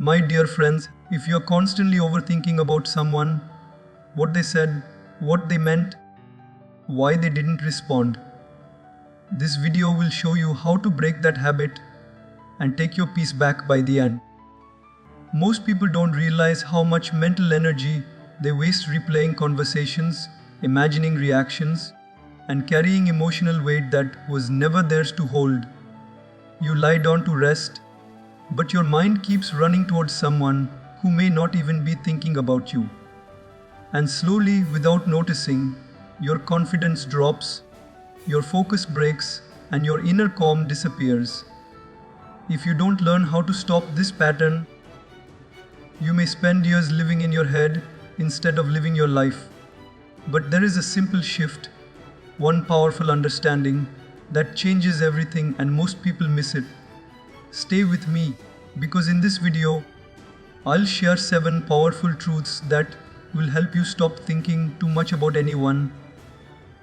My dear friends, if you are constantly overthinking about someone, what they said, what they meant, why they didn't respond, this video will show you how to break that habit and take your peace back by the end. Most people don't realize how much mental energy they waste replaying conversations, imagining reactions, and carrying emotional weight that was never theirs to hold. You lie down to rest, but your mind keeps running towards someone who may not even be thinking about you. And slowly, without noticing, your confidence drops, your focus breaks, and your inner calm disappears. If you don't learn how to stop this pattern, you may spend years living in your head instead of living your life. But there is a simple shift, one powerful understanding that changes everything, and most people miss it. Stay with me, because in this video, I'll share 7 powerful truths that will help you stop thinking too much about anyone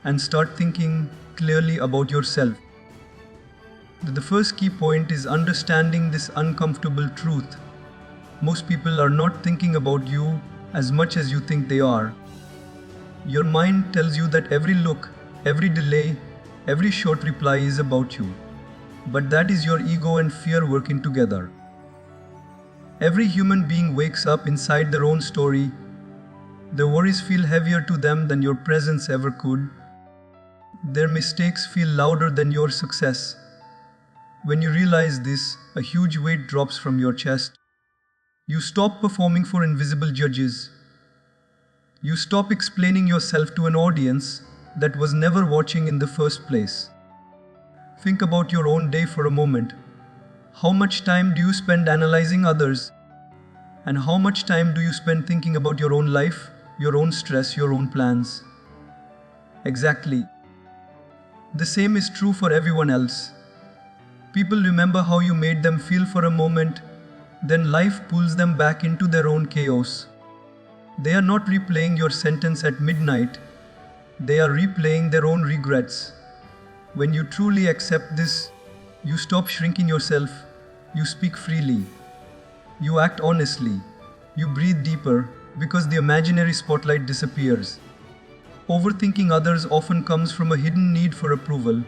and start thinking clearly about yourself. The first key point is understanding this uncomfortable truth. Most people are not thinking about you as much as you think they are. Your mind tells you that every look, every delay, every short reply is about you. But that is your ego and fear working together. Every human being wakes up inside their own story. Their worries feel heavier to them than your presence ever could. Their mistakes feel louder than your success. When you realize this, a huge weight drops from your chest. You stop performing for invisible judges. You stop explaining yourself to an audience that was never watching in the first place. Think about your own day for a moment. How much time do you spend analyzing others? And how much time do you spend thinking about your own life, your own stress, your own plans? Exactly. The same is true for everyone else. People remember how you made them feel for a moment, then life pulls them back into their own chaos. They are not replaying your sentence at midnight. They are replaying their own regrets. When you truly accept this, you stop shrinking yourself, you speak freely, you act honestly, you breathe deeper because the imaginary spotlight disappears. Overthinking others often comes from a hidden need for approval.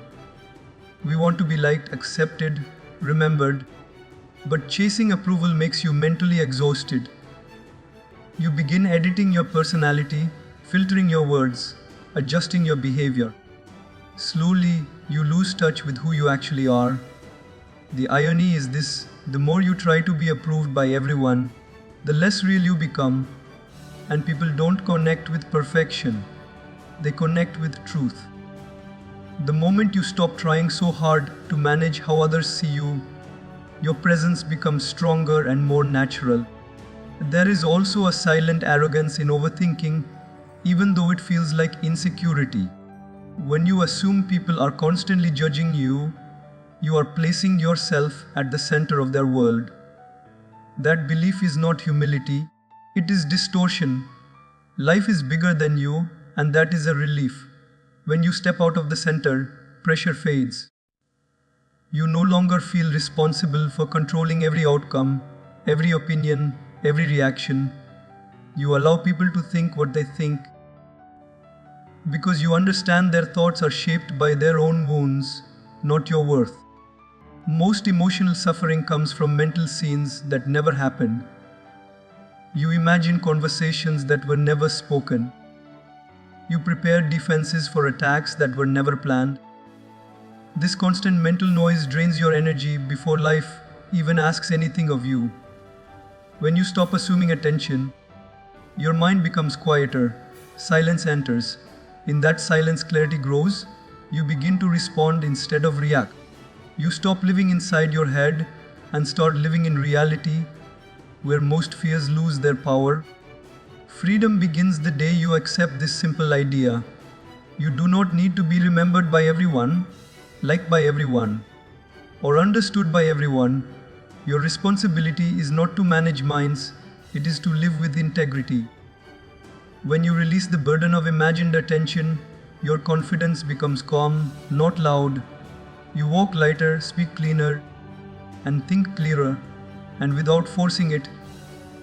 We want to be liked, accepted, remembered, but chasing approval makes you mentally exhausted. You begin editing your personality, filtering your words, adjusting your behavior. Slowly, you lose touch with who you actually are. The irony is this: the more you try to be approved by everyone, the less real you become. And people don't connect with perfection, they connect with truth. The moment you stop trying so hard to manage how others see you, your presence becomes stronger and more natural. There is also a silent arrogance in overthinking, even though it feels like insecurity. When you assume people are constantly judging you, you are placing yourself at the center of their world. That belief is not humility, it is distortion. Life is bigger than you, and that is a relief. When you step out of the center, pressure fades. You no longer feel responsible for controlling every outcome, every opinion, every reaction. You allow people to think what they think, because you understand their thoughts are shaped by their own wounds, not your worth. Most emotional suffering comes from mental scenes that never happened. You imagine conversations that were never spoken. You prepare defenses for attacks that were never planned. This constant mental noise drains your energy before life even asks anything of you. When you stop assuming attention, your mind becomes quieter, silence enters. In that silence, clarity grows. You begin to respond instead of react. You stop living inside your head and start living in reality, where most fears lose their power. Freedom begins the day you accept this simple idea. You do not need to be remembered by everyone, liked by everyone, or understood by everyone. Your responsibility is not to manage minds, it is to live with integrity. When you release the burden of imagined attention, your confidence becomes calm, not loud. You walk lighter, speak cleaner, and think clearer. And without forcing it,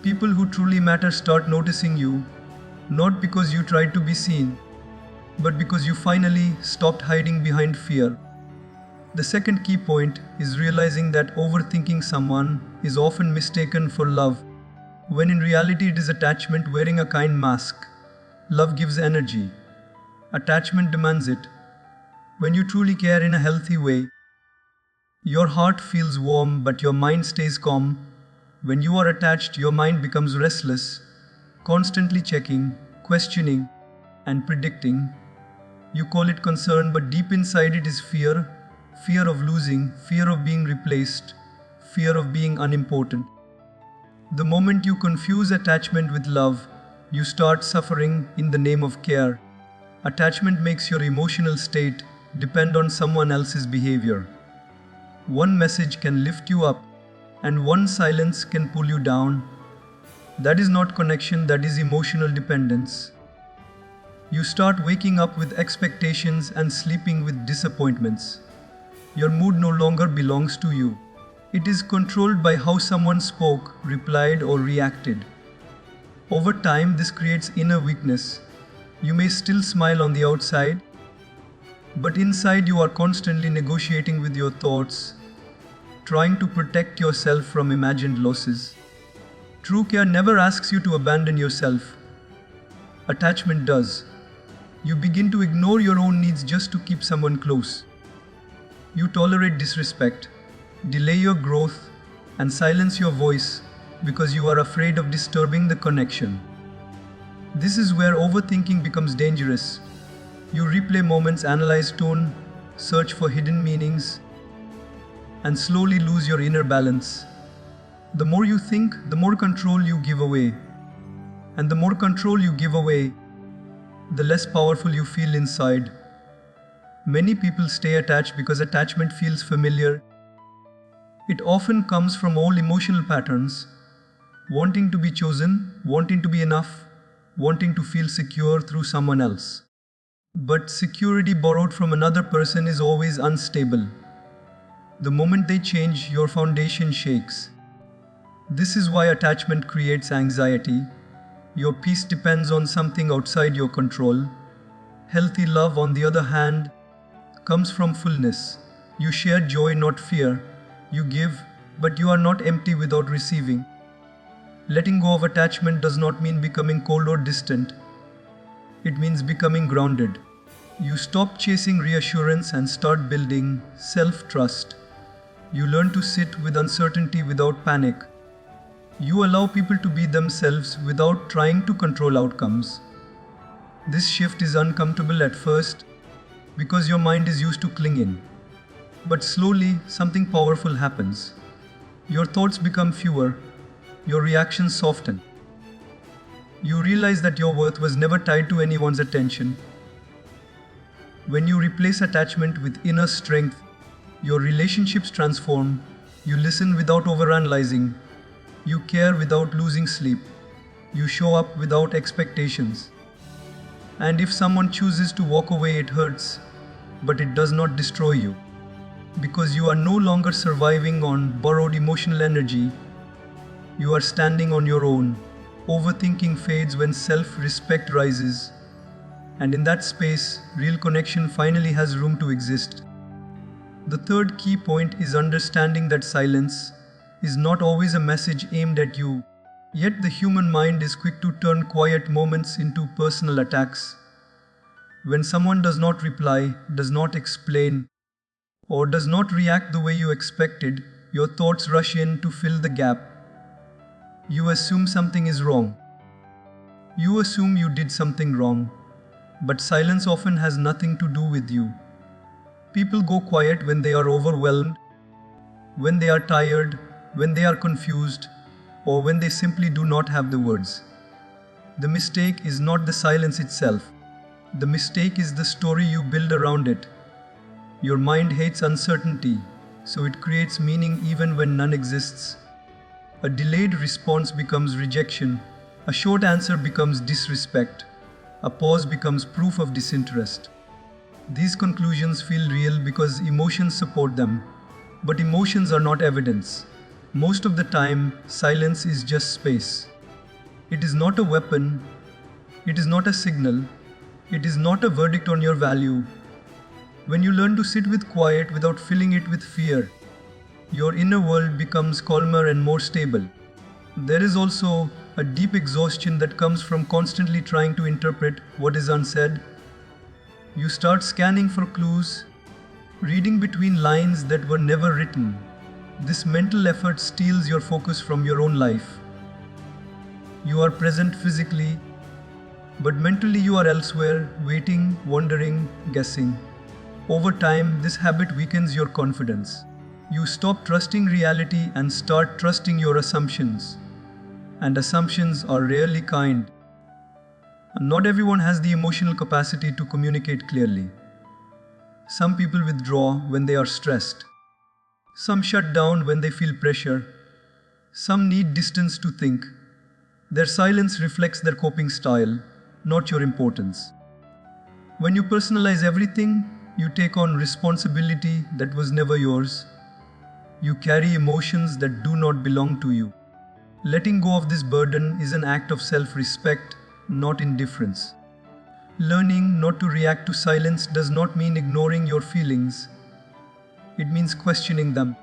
people who truly matter start noticing you, not because you tried to be seen, but because you finally stopped hiding behind fear. The second key point is realizing that overthinking someone is often mistaken for love, when in reality it is attachment wearing a kind mask. Love gives energy. Attachment demands it. When you truly care in a healthy way, your heart feels warm but your mind stays calm. When you are attached, your mind becomes restless, constantly checking, questioning, and predicting. You call it concern, but deep inside it is fear. Fear of losing, fear of being replaced, fear of being unimportant. The moment you confuse attachment with love, you start suffering in the name of care. Attachment makes your emotional state depend on someone else's behavior. One message can lift you up, and one silence can pull you down. That is not connection, that is emotional dependence. You start waking up with expectations and sleeping with disappointments. Your mood no longer belongs to you. It is controlled by how someone spoke, replied, or reacted. Over time, this creates inner weakness. You may still smile on the outside, but inside you are constantly negotiating with your thoughts, trying to protect yourself from imagined losses. True care never asks you to abandon yourself. Attachment does. You begin to ignore your own needs just to keep someone close. You tolerate disrespect, delay your growth, and silence your voice because you are afraid of disturbing the connection. This is where overthinking becomes dangerous. You replay moments, analyze tone, search for hidden meanings, and slowly lose your inner balance. The more you think, the more control you give away. And the more control you give away, the less powerful you feel inside. Many people stay attached because attachment feels familiar. It often comes from old emotional patterns, wanting to be chosen, wanting to be enough, wanting to feel secure through someone else. But security borrowed from another person is always unstable. The moment they change, your foundation shakes. This is why attachment creates anxiety. Your peace depends on something outside your control. Healthy love, on the other hand, comes from fullness. You share joy, not fear. You give, but you are not empty without receiving. Letting go of attachment does not mean becoming cold or distant. It means becoming grounded. You stop chasing reassurance and start building self-trust. You learn to sit with uncertainty without panic. You allow people to be themselves without trying to control outcomes. This shift is uncomfortable at first because your mind is used to clinging. But slowly, something powerful happens. Your thoughts become fewer, your reactions soften. You realize that your worth was never tied to anyone's attention. When you replace attachment with inner strength, your relationships transform. You listen without overanalyzing. You care without losing sleep. You show up without expectations. And if someone chooses to walk away, it hurts, but it does not destroy you. Because you are no longer surviving on borrowed emotional energy. You are standing on your own. Overthinking fades when self-respect rises. And in that space, real connection finally has room to exist. The third key point is understanding that silence is not always a message aimed at you. Yet the human mind is quick to turn quiet moments into personal attacks. When someone does not reply, does not explain, or does not react the way you expected, your thoughts rush in to fill the gap. You assume something is wrong. You assume you did something wrong. But silence often has nothing to do with you. People go quiet when they are overwhelmed, when they are tired, when they are confused, or when they simply do not have the words. The mistake is not the silence itself. The mistake is the story you build around it. Your mind hates uncertainty, so it creates meaning even when none exists. A delayed response becomes rejection. A short answer becomes disrespect. A pause becomes proof of disinterest. These conclusions feel real because emotions support them. But emotions are not evidence. Most of the time, silence is just space. It is not a weapon, it is not a signal, it is not a verdict on your value. When you learn to sit with quiet without filling it with fear, your inner world becomes calmer and more stable. There is also a deep exhaustion that comes from constantly trying to interpret what is unsaid. You start scanning for clues, reading between lines that were never written. This mental effort steals your focus from your own life. You are present physically, but mentally you are elsewhere, waiting, wondering, guessing. Over time, this habit weakens your confidence. You stop trusting reality and start trusting your assumptions. And assumptions are rarely kind. Not everyone has the emotional capacity to communicate clearly. Some people withdraw when they are stressed. Some shut down when they feel pressure. Some need distance to think. Their silence reflects their coping style, not your importance. When you personalize everything, you take on responsibility that was never yours. You carry emotions that do not belong to you. Letting go of this burden is an act of self-respect, not indifference. Learning not to react to silence does not mean ignoring your feelings. It means questioning them.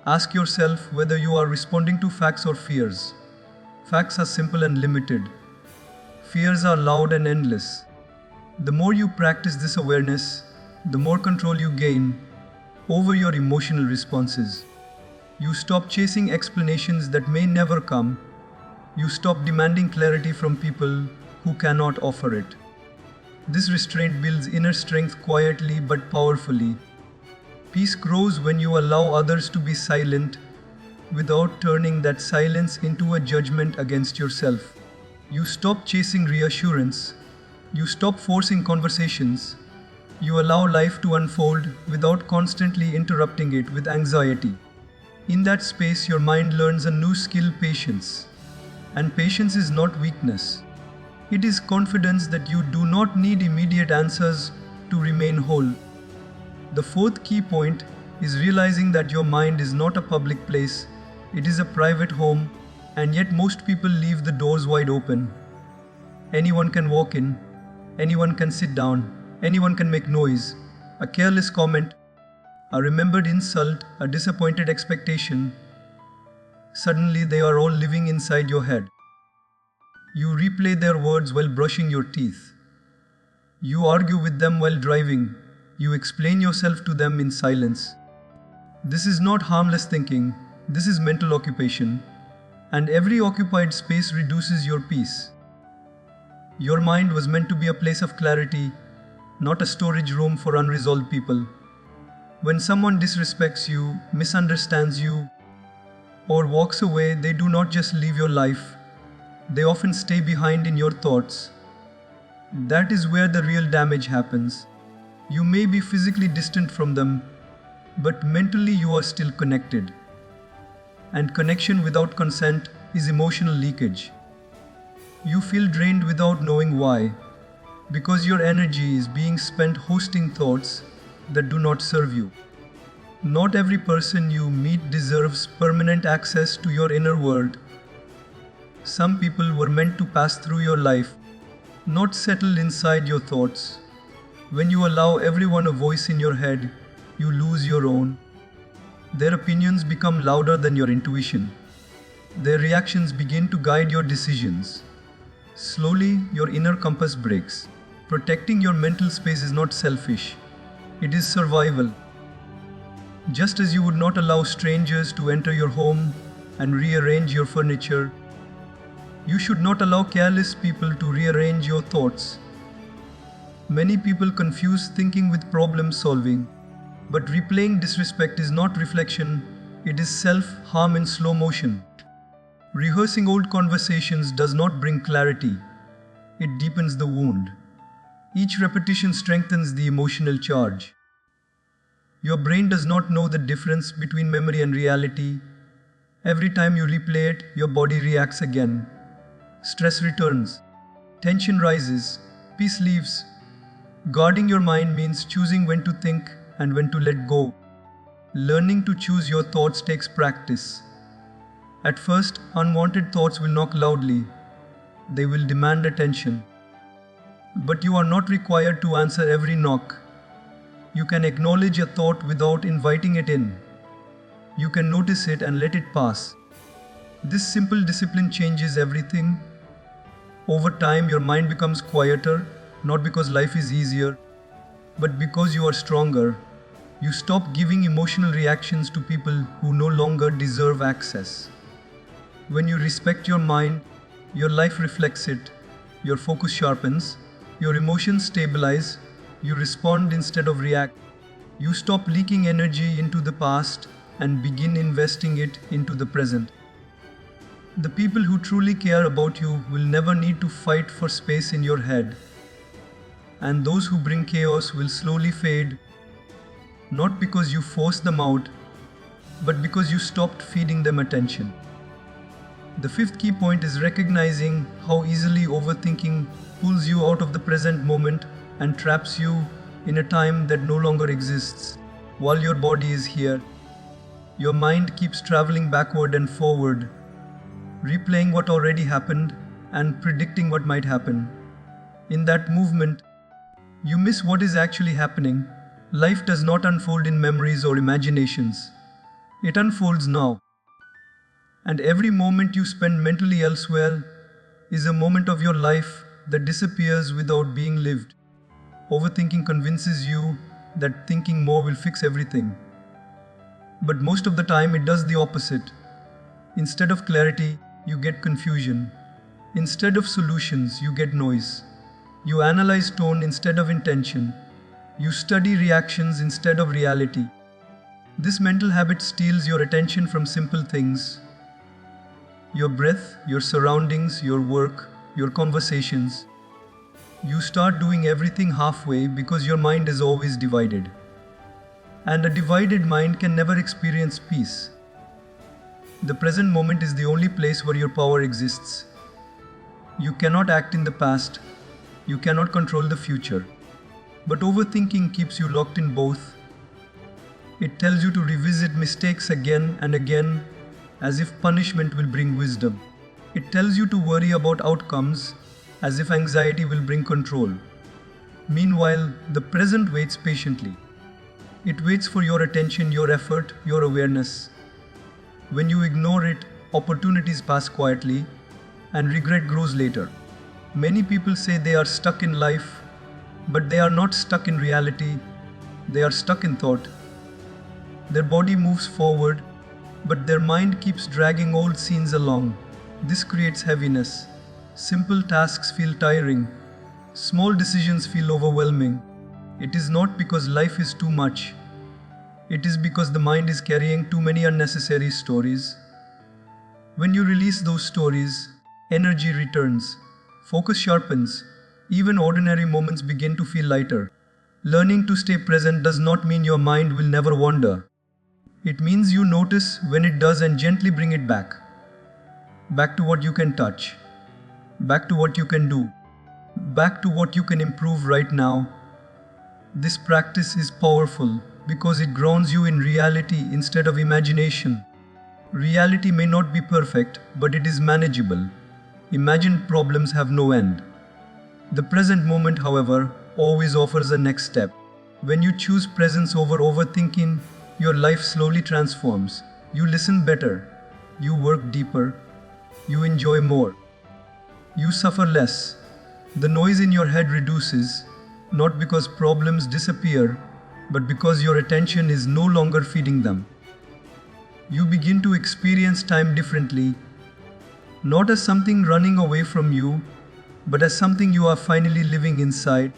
Ask yourself whether you are responding to facts or fears. Facts are simple and limited. Fears are loud and endless. The more you practice this awareness, the more control you gain over your emotional responses. You stop chasing explanations that may never come. You stop demanding clarity from people who cannot offer it. This restraint builds inner strength quietly but powerfully. Peace grows when you allow others to be silent without turning that silence into a judgment against yourself. You stop chasing reassurance. You stop forcing conversations. You allow life to unfold without constantly interrupting it with anxiety. In that space, your mind learns a new skill, patience. And patience is not weakness. It is confidence that you do not need immediate answers to remain whole. The fourth key point is realizing that your mind is not a public place, it is a private home, and yet most people leave the doors wide open. Anyone can walk in, anyone can sit down, anyone can make noise. A careless comment, a remembered insult, a disappointed expectation. Suddenly they are all living inside your head. You replay their words while brushing your teeth. You argue with them while driving. You explain yourself to them in silence. This is not harmless thinking, this is mental occupation. And every occupied space reduces your peace. Your mind was meant to be a place of clarity, not a storage room for unresolved people. When someone disrespects you, misunderstands you, or walks away, they do not just leave your life, they often stay behind in your thoughts. That is where the real damage happens. You may be physically distant from them, but mentally you are still connected. And connection without consent is emotional leakage. You feel drained without knowing why, because your energy is being spent hosting thoughts that do not serve you. Not every person you meet deserves permanent access to your inner world. Some people were meant to pass through your life, not settle inside your thoughts. When you allow everyone a voice in your head, you lose your own. Their opinions become louder than your intuition. Their reactions begin to guide your decisions. Slowly, your inner compass breaks. Protecting your mental space is not selfish. It is survival. Just as you would not allow strangers to enter your home and rearrange your furniture, you should not allow careless people to rearrange your thoughts. Many people confuse thinking with problem solving, but replaying disrespect is not reflection, it is self-harm in slow motion. Rehearsing old conversations does not bring clarity, it deepens the wound. Each repetition strengthens the emotional charge. Your brain does not know the difference between memory and reality. Every time you replay it, your body reacts again. Stress returns. Tension rises. Peace leaves. Guarding your mind means choosing when to think and when to let go. Learning to choose your thoughts takes practice. At first, unwanted thoughts will knock loudly. They will demand attention. But you are not required to answer every knock. You can acknowledge a thought without inviting it in. You can notice it and let it pass. This simple discipline changes everything. Over time, your mind becomes quieter, not because life is easier, but because you are stronger. You stop giving emotional reactions to people who no longer deserve access. When you respect your mind, your life reflects it. Your focus sharpens, your emotions stabilize, you respond instead of react. You stop leaking energy into the past and begin investing it into the present. The people who truly care about you will never need to fight for space in your head. And those who bring chaos will slowly fade, not because you forced them out, but because you stopped feeding them attention. The fifth key point is recognizing how easily overthinking pulls you out of the present moment and traps you in a time that no longer exists. While your body is here, your mind keeps traveling backward and forward, replaying what already happened and predicting what might happen. In that movement, you miss what is actually happening. Life does not unfold in memories or imaginations. It unfolds now. And every moment you spend mentally elsewhere is a moment of your life that disappears without being lived. Overthinking convinces you that thinking more will fix everything. But most of the time it does the opposite. Instead of clarity, you get confusion. Instead of solutions, you get noise. You analyze tone instead of intention. You study reactions instead of reality. This mental habit steals your attention from simple things. Your breath, your surroundings, your work, your conversations. You start doing everything halfway because your mind is always divided. And a divided mind can never experience peace. The present moment is the only place where your power exists. You cannot act in the past. You cannot control the future. But overthinking keeps you locked in both. It tells you to revisit mistakes again and again, as if punishment will bring wisdom. It tells you to worry about outcomes, as if anxiety will bring control. Meanwhile, the present waits patiently. It waits for your attention, your effort, your awareness. When you ignore it, opportunities pass quietly, and regret grows later. Many people say they are stuck in life, but they are not stuck in reality. They are stuck in thought. Their body moves forward, but their mind keeps dragging old scenes along. This creates heaviness. Simple tasks feel tiring. Small decisions feel overwhelming. It is not because life is too much. It is because the mind is carrying too many unnecessary stories. When you release those stories, energy returns, focus sharpens, even ordinary moments begin to feel lighter. Learning to stay present does not mean your mind will never wander. It means you notice when it does and gently bring it back. Back to what you can touch. Back to what you can do. Back to what you can improve right now. This practice is powerful because it grounds you in reality instead of imagination. Reality may not be perfect, but it is manageable. Imagined problems have no end. The present moment, however, always offers a next step. When you choose presence over overthinking, your life slowly transforms. You listen better. You work deeper. You enjoy more. You suffer less. The noise in your head reduces, not because problems disappear, but because your attention is no longer feeding them. You begin to experience time differently, not as something running away from you, but as something you are finally living inside.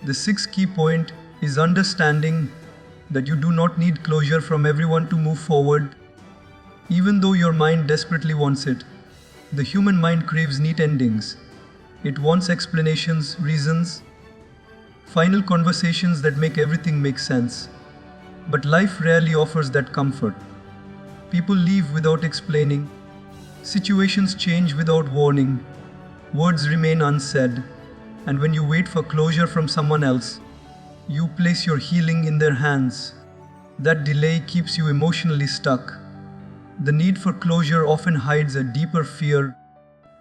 The sixth key point is understanding that you do not need closure from everyone to move forward. Even though your mind desperately wants it, the human mind craves neat endings. It wants explanations, reasons, final conversations that make everything make sense. But life rarely offers that comfort. People leave without explaining. Situations change without warning. Words remain unsaid. And when you wait for closure from someone else, you place your healing in their hands. That delay keeps you emotionally stuck. The need for closure often hides a deeper fear,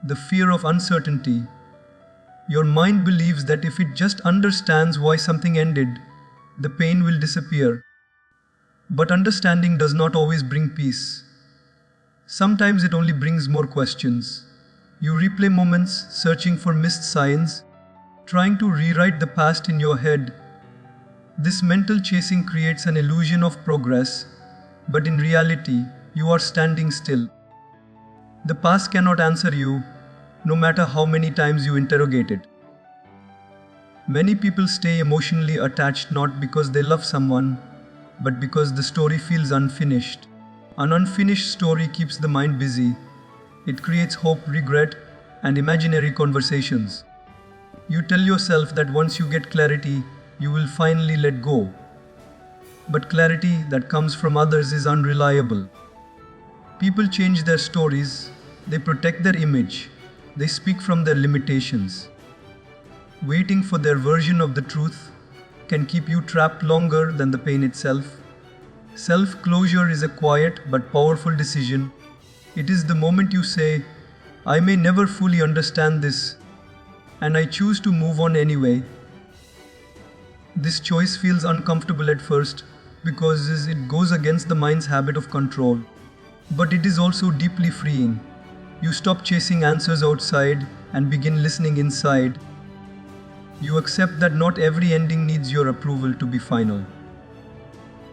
the fear of uncertainty. Your mind believes that if it just understands why something ended, the pain will disappear. But understanding does not always bring peace. Sometimes it only brings more questions. You replay moments, searching for missed signs, trying to rewrite the past in your head. This mental chasing creates an illusion of progress, but in reality, you are standing still. The past cannot answer you, no matter how many times you interrogate it. Many people stay emotionally attached not because they love someone, but because the story feels unfinished. An unfinished story keeps the mind busy. It creates hope, regret, and imaginary conversations. You tell yourself that once you get clarity, you will finally let go. But clarity that comes from others is unreliable. People change their stories, they protect their image, they speak from their limitations. Waiting for their version of the truth can keep you trapped longer than the pain itself. Self-closure is a quiet but powerful decision. It is the moment you say, I may never fully understand this, and I choose to move on anyway. This choice feels uncomfortable at first because it goes against the mind's habit of control. But it is also deeply freeing. You stop chasing answers outside and begin listening inside. You accept that not every ending needs your approval to be final.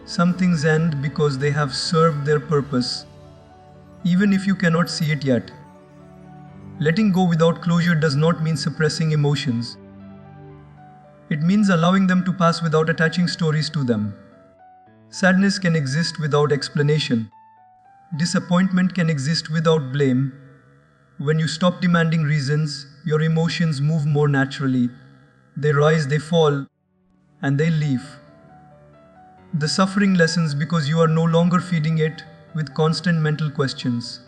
Some things end because they have served their purpose, even if you cannot see it yet. Letting go without closure does not mean suppressing emotions. It means allowing them to pass without attaching stories to them. Sadness can exist without explanation. Disappointment can exist without blame. When you stop demanding reasons, your emotions move more naturally. They rise, they fall, and they leave. The suffering lessens because you are no longer feeding it with constant mental questions.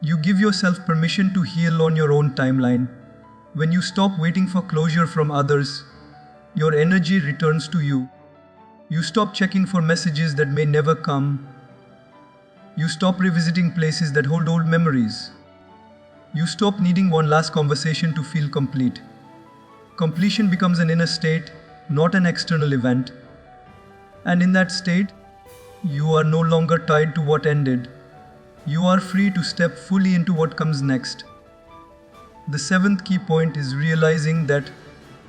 You give yourself permission to heal on your own timeline. When you stop waiting for closure from others, your energy returns to you. You stop checking for messages that may never come. You stop revisiting places that hold old memories. You stop needing one last conversation to feel complete. Completion becomes an inner state, not an external event. And in that state, you are no longer tied to what ended. You are free to step fully into what comes next. The seventh key point is realizing that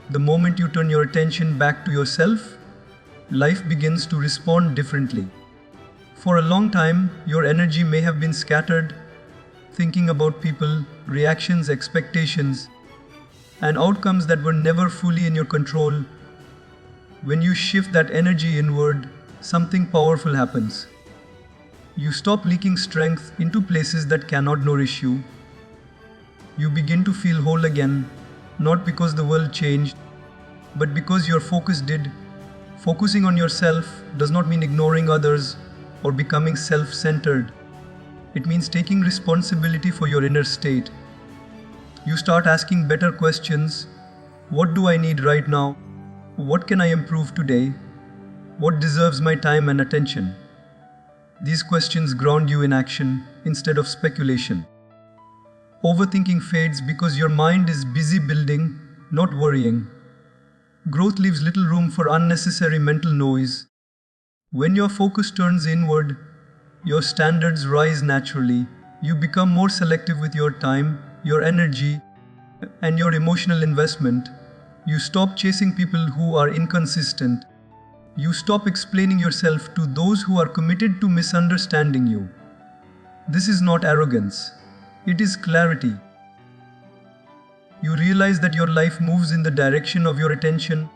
the moment you turn your attention back to yourself, life begins to respond differently. For a long time, your energy may have been scattered, thinking about people, reactions, expectations, and outcomes that were never fully in your control. When you shift that energy inward, something powerful happens. You stop leaking strength into places that cannot nourish you. You begin to feel whole again, not because the world changed, but because your focus did. Focusing on yourself does not mean ignoring others or becoming self-centered. It means taking responsibility for your inner state. You start asking better questions. What do I need right now? What can I improve today? What deserves my time and attention? These questions ground you in action instead of speculation. Overthinking fades because your mind is busy building, not worrying. Growth leaves little room for unnecessary mental noise. When your focus turns inward, your standards rise naturally. You become more selective with your time, your energy, and your emotional investment. You stop chasing people who are inconsistent. You stop explaining yourself to those who are committed to misunderstanding you. This is not arrogance. It is clarity. You realize that your life moves in the direction of your attention,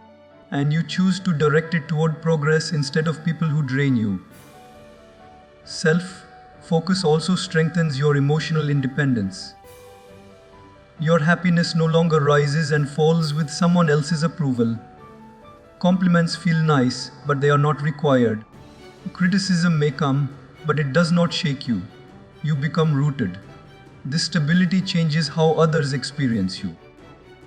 and you choose to direct it toward progress instead of people who drain you. Self-focus also strengthens your emotional independence. Your happiness no longer rises and falls with someone else's approval. Compliments feel nice, but they are not required. Criticism may come, but it does not shake you. You become rooted. This stability changes how others experience you.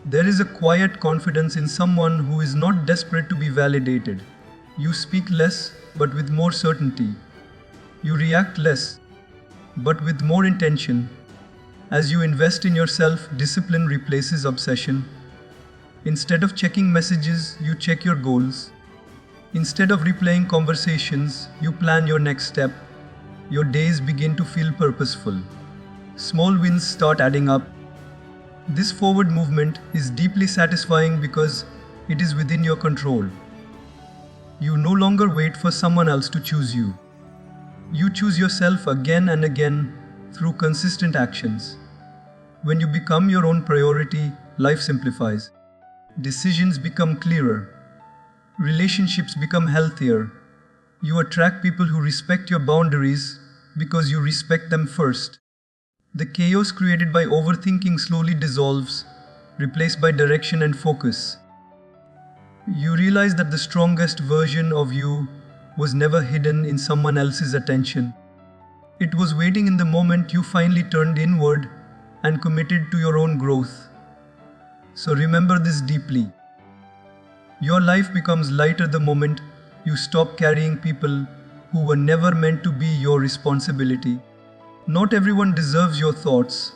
There is a quiet confidence in someone who is not desperate to be validated. You speak less, but with more certainty. You react less, but with more intention. As you invest in yourself, discipline replaces obsession. Instead of checking messages, you check your goals. Instead of replaying conversations, you plan your next step. Your days begin to feel purposeful. Small wins start adding up. This forward movement is deeply satisfying because it is within your control. You no longer wait for someone else to choose you. You choose yourself again and again through consistent actions. When you become your own priority, life simplifies. Decisions become clearer. Relationships become healthier. You attract people who respect your boundaries because you respect them first. The chaos created by overthinking slowly dissolves, replaced by direction and focus. You realize that the strongest version of you was never hidden in someone else's attention. It was waiting in the moment you finally turned inward and committed to your own growth. So remember this deeply. Your life becomes lighter the moment you stop carrying people who were never meant to be your responsibility. Not everyone deserves your thoughts.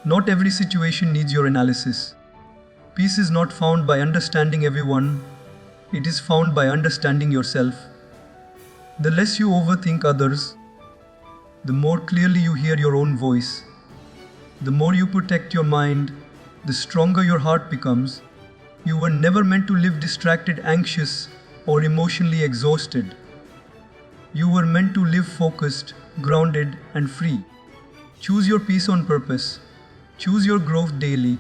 Not every situation needs your analysis. Peace is not found by understanding everyone. It is found by understanding yourself. The less you overthink others, the more clearly you hear your own voice. The more you protect your mind, the stronger your heart becomes. You were never meant to live distracted, anxious, or emotionally exhausted. You were meant to live focused, grounded, and free. Choose your peace on purpose. Choose your growth daily.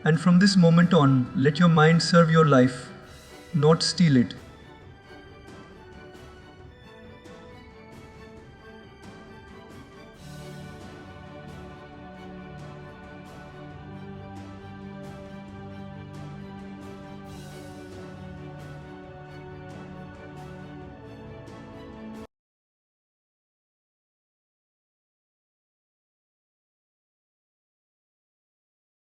And from this moment on, let your mind serve your life, not steal it.